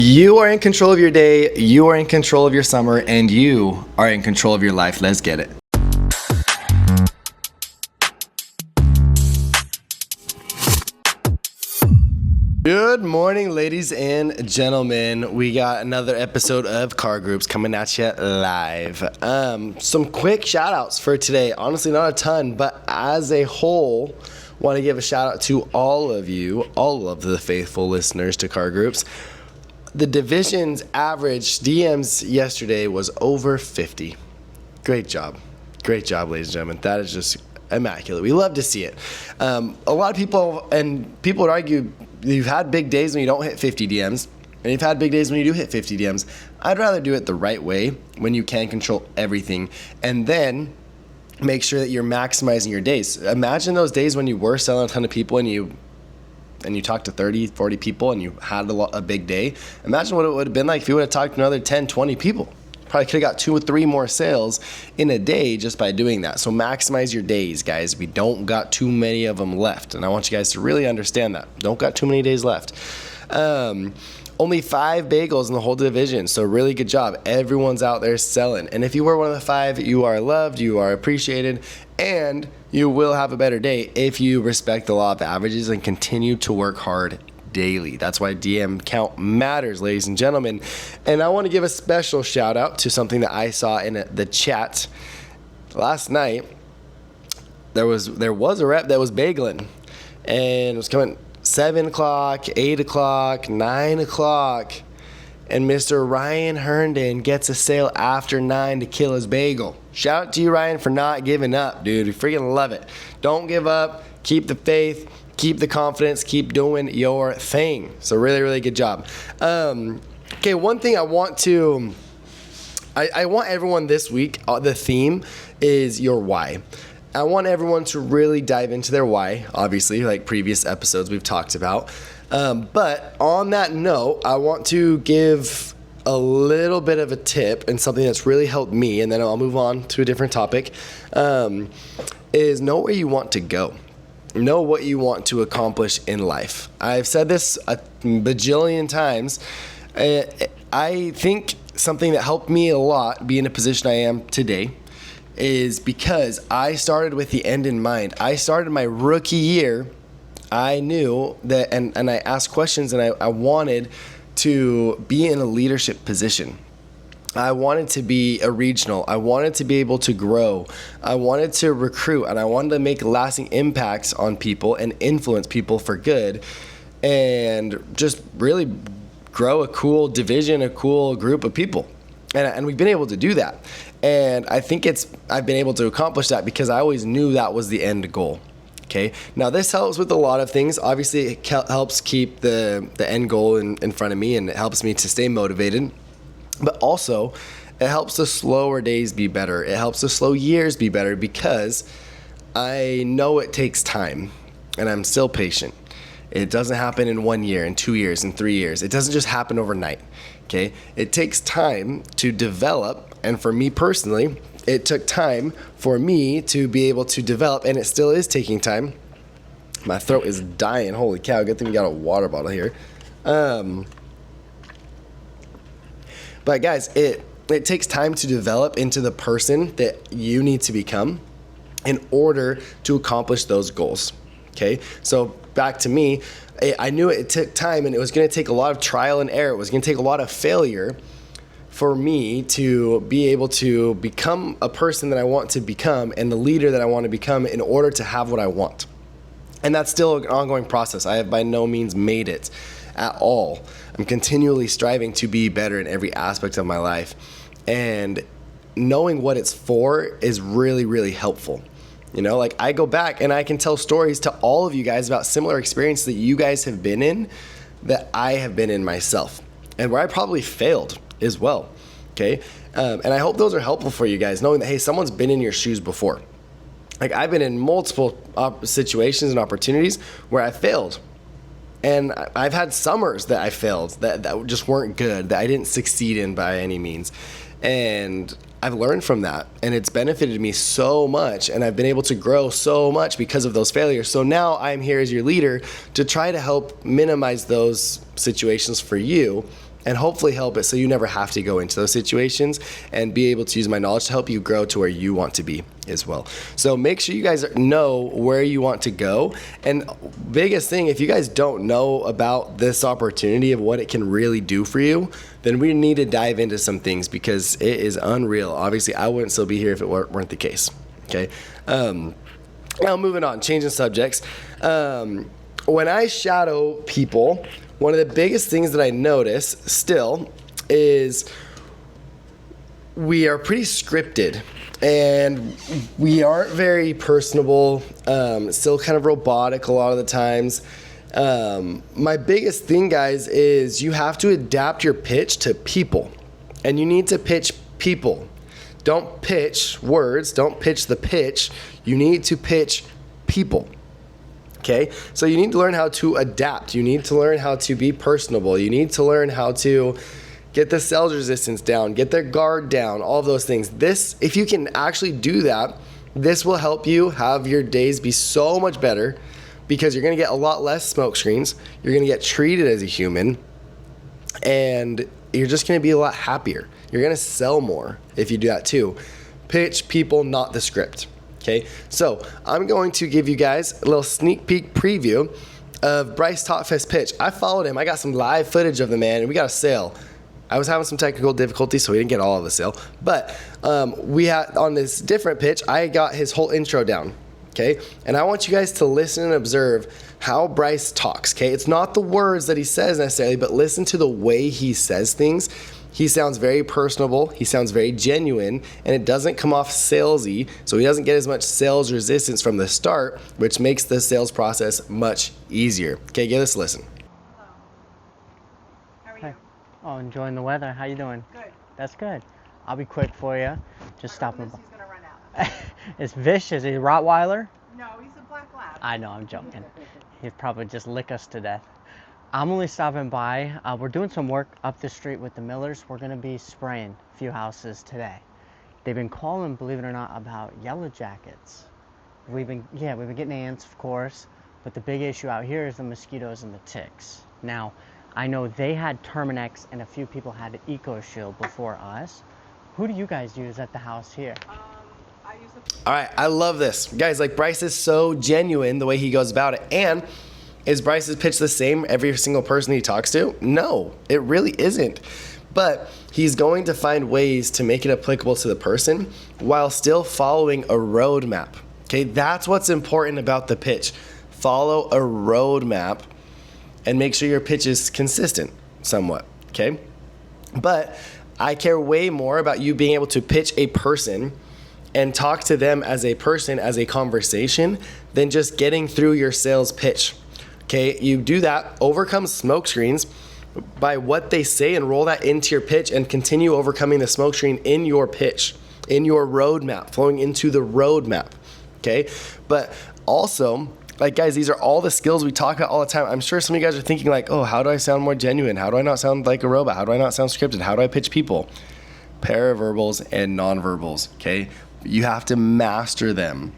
You are in control of your day, you are in control of your summer, and you are in control of your life. Let's get it. Good morning, ladies and gentlemen. We got another episode of Car Groups coming at you live. Some quick shout outs for today. Honestly, not a ton, but as a whole, want to give a shout out to all of you, all of the faithful listeners to Car Groups. The division's average DMs yesterday was over 50. Great job. Great job, ladies and gentlemen. That is just immaculate. We love to see it. A lot of people would argue you've had big days when you don't hit 50 DMs, and you've had big days when you do hit 50 DMs. I'd rather do it the right way when you can control everything, and then make sure that you're maximizing your days. Imagine those days when you were selling a ton of people and you talked to 30, 40 people and you had a big day. Imagine what it would have been like if you would have talked to another 10, 20 people. Probably could have got 2 or 3 more sales in a day just by doing that. So maximize your days, guys. We don't got too many of them left. And I want you guys to really understand that. Don't got too many days left. Only 5 bagels in the whole division. So really good job. Everyone's out there selling. And if you were one of the 5, you are loved, you are appreciated, and you will have a better day if you respect the law of averages and continue to work hard daily. That's why DM count matters, ladies and gentlemen. And I want to give a special shout out to something that I saw in the chat last night. There was a rep that was bageling, and it was coming 7 o'clock, 8 o'clock, 9 o'clock, and Mr. Ryan Herndon gets a sale after 9 to kill his bagel. Shout out to you, Ryan, for not giving up, dude. We freaking love it. Don't give up. Keep the faith. Keep the confidence. Keep doing your thing. So really, really good job. Okay, one thing I want everyone this week, the theme is your why. I want everyone to really dive into their why, obviously, like previous episodes we've talked about. But on that note, I want to give a little bit of a tip and something that's really helped me, and then I'll move on to a different topic, is know where you want to go. Know what you want to accomplish in life. I've said this a bajillion times. I think something that helped me a lot be in a position I am today is because I started with the end in mind. I started my rookie year. I knew that, and I asked questions, and I wanted to be in a leadership position. I wanted to be a regional. I wanted to be able to grow. I wanted to recruit, and I wanted to make lasting impacts on people and influence people for good, and just really grow a cool division, a cool group of people. And we've been able to do that. And I think I've been able to accomplish that because I always knew that was the end goal. Okay. Now this helps with a lot of things. Obviously, it helps keep the end goal in front of me, and it helps me to stay motivated. But also, it helps the slower days be better. It helps the slow years be better because I know it takes time, and I'm still patient. It doesn't happen in 1 year, in 2 years, in 3 years. It doesn't just happen overnight. Okay. It takes time to develop, and for me personally, it took time for me to be able to develop, and it still is taking time. My throat is dying. Holy cow, good thing we got a water bottle here. But guys, it takes time to develop into the person that you need to become in order to accomplish those goals. Okay, so back to me, I knew it took time, and it was going to take a lot of trial and error. It was going to take a lot of failure for me to be able to become a person that I want to become and the leader that I want to become in order to have what I want. And that's still an ongoing process. I have by no means made it at all. I'm continually striving to be better in every aspect of my life. And knowing what it's for is really, really helpful. You know, like I go back and I can tell stories to all of you guys about similar experiences that you guys have been in that I have been in myself, and where I probably failed as well. Okay. And I hope those are helpful for you guys, knowing that, hey, someone's been in your shoes before. Like I've been in multiple situations and opportunities where I failed. And I've had summers that I failed that just weren't good, that I didn't succeed in by any means. And I've learned from that, and it's benefited me so much, and I've been able to grow so much because of those failures. So now I'm here as your leader to try to help minimize those situations for you and hopefully help it so you never have to go into those situations, and be able to use my knowledge to help you grow to where you want to be as well. So make sure you guys know where you want to go. And biggest thing, if you guys don't know about this opportunity of what it can really do for you, then we need to dive into some things, because it is unreal. Obviously, I wouldn't still be here if it weren't the case. Okay. Now moving on, changing subjects. When I shadow people, one of the biggest things that I notice still is we are pretty scripted, and we aren't very personable, still kind of robotic a lot of the times. My biggest thing, guys, is you have to adapt your pitch to people, and you need to pitch people. Don't pitch words, don't pitch the pitch. You need to pitch people. Okay, so you need to learn how to adapt. You need to learn how to be personable. You need to learn how to get the sales resistance down, get their guard down, all of those things. This, if you can actually do that, this will help you have your days be so much better, because you're going to get a lot less smoke screens. You're going to get treated as a human, and you're just going to be a lot happier. You're going to sell more if you do that too. Pitch people, not the script. Okay, so I'm going to give you guys a little sneak peek preview of Bryce Totfest's pitch. I followed him. I got some live footage of the man, and we got a sale. I was having some technical difficulties, so we didn't get all of the sale. But we had, on this different pitch, I got his whole intro down. Okay, and I want you guys to listen and observe how Bryce talks. Okay, it's not the words that he says necessarily, but listen to the way he says things. He sounds very personable, he sounds very genuine, and it doesn't come off salesy, so he doesn't get as much sales resistance from the start, which makes the sales process much easier. Okay, give this a listen. Hello. How are you? Hey. Oh, enjoying the weather. How you doing? Good. That's good. I'll be quick for you. Just stopping He's by. gonna run out. It's vicious. He's a Rottweiler? No, he's a black lab. I know, I'm joking. He'd probably just lick us to death. I'm only stopping by. We're doing some work up the street with the Millers. We're going to be spraying a few houses today. They've been calling, believe it or not, about yellow jackets. We've been getting ants, of course, but the big issue out here is the mosquitoes and the ticks. Now, I know they had Terminex and a few people had Eco Shield before us. Who do you guys use at the house here? I use All right, I love this. Guys, like, Bryce is so genuine the way he goes about it. And is Bryce's pitch the same every single person he talks to? No, it really isn't. But he's going to find ways to make it applicable to the person while still following a roadmap. Okay, that's what's important about the pitch. Follow a roadmap and make sure your pitch is consistent somewhat, okay? But I care way more about you being able to pitch a person and talk to them as a person, as a conversation, than just getting through your sales pitch. Okay, you do that, overcome smoke screens by what they say, and roll that into your pitch, and continue overcoming the smoke screen in your pitch, in your roadmap, flowing into the roadmap. Okay, but also, like, guys, these are all the skills we talk about all the time. I'm sure some of you guys are thinking like, oh, how do I sound more genuine? How do I not sound like a robot? How do I not sound scripted? How do I pitch people? Paraverbals and nonverbals, okay? You have to master them.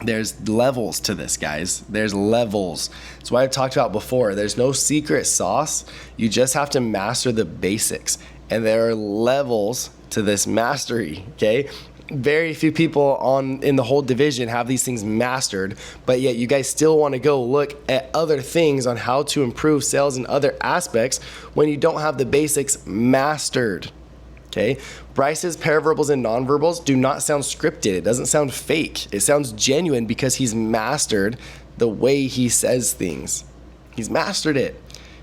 There's levels to this, guys. There's levels. It's what I've talked about before. There's no secret sauce. You just have to master the basics. And there are levels to this mastery, okay? Very few people in the whole division have these things mastered, but yet you guys still want to go look at other things on how to improve sales in other aspects when you don't have the basics mastered. Okay, Bryce's paraverbals and nonverbals do not sound scripted. It doesn't sound fake. It sounds genuine because he's mastered the way he says things. He's mastered it.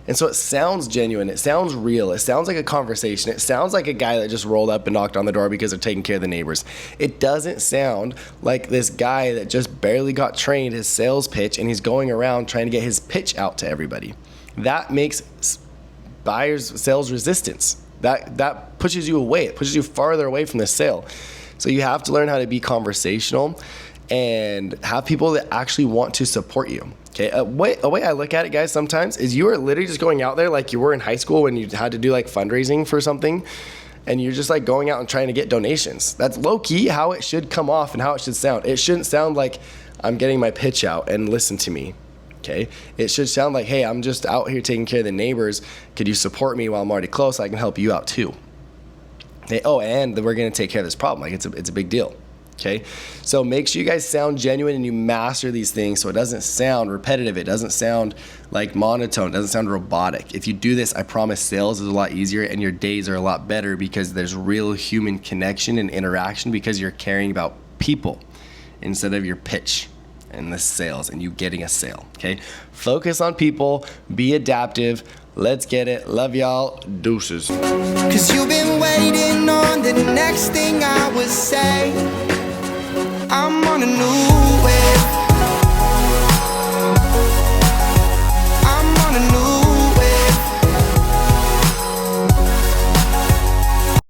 And so it sounds genuine. It sounds real. It sounds like a conversation. It sounds like a guy that just rolled up and knocked on the door because they're taking care of the neighbors. It doesn't sound like this guy that just barely got trained his sales pitch and he's going around trying to get his pitch out to everybody. That makes buyers sales resistance. That pushes you away. It pushes you farther away from the sale. So you have to learn how to be conversational and have people that actually want to support you. Okay, a way I look at it, guys, sometimes is you are literally just going out there like you were in high school when you had to do like fundraising for something, and you're just like going out and trying to get donations. That's low-key how it should come off and how it should sound. It shouldn't sound like I'm getting my pitch out and listen to me. Okay, it should sound like, hey, I'm just out here taking care of the neighbors. Could you support me while I'm already close? I can help you out too. Okay, oh, and we're gonna take care of this problem. Like, it's a big deal. Okay, so make sure you guys sound genuine and you master these things so it doesn't sound repetitive. It doesn't sound like monotone. It doesn't sound robotic. If you do this, I promise sales is a lot easier and your days are a lot better because there's real human connection and interaction because you're caring about people instead of your pitch and the sales and you getting a sale. Okay, focus on people, be adaptive. Let's get it. Love y'all. Deuces. 'Cause you've been waiting on the next thing I would say.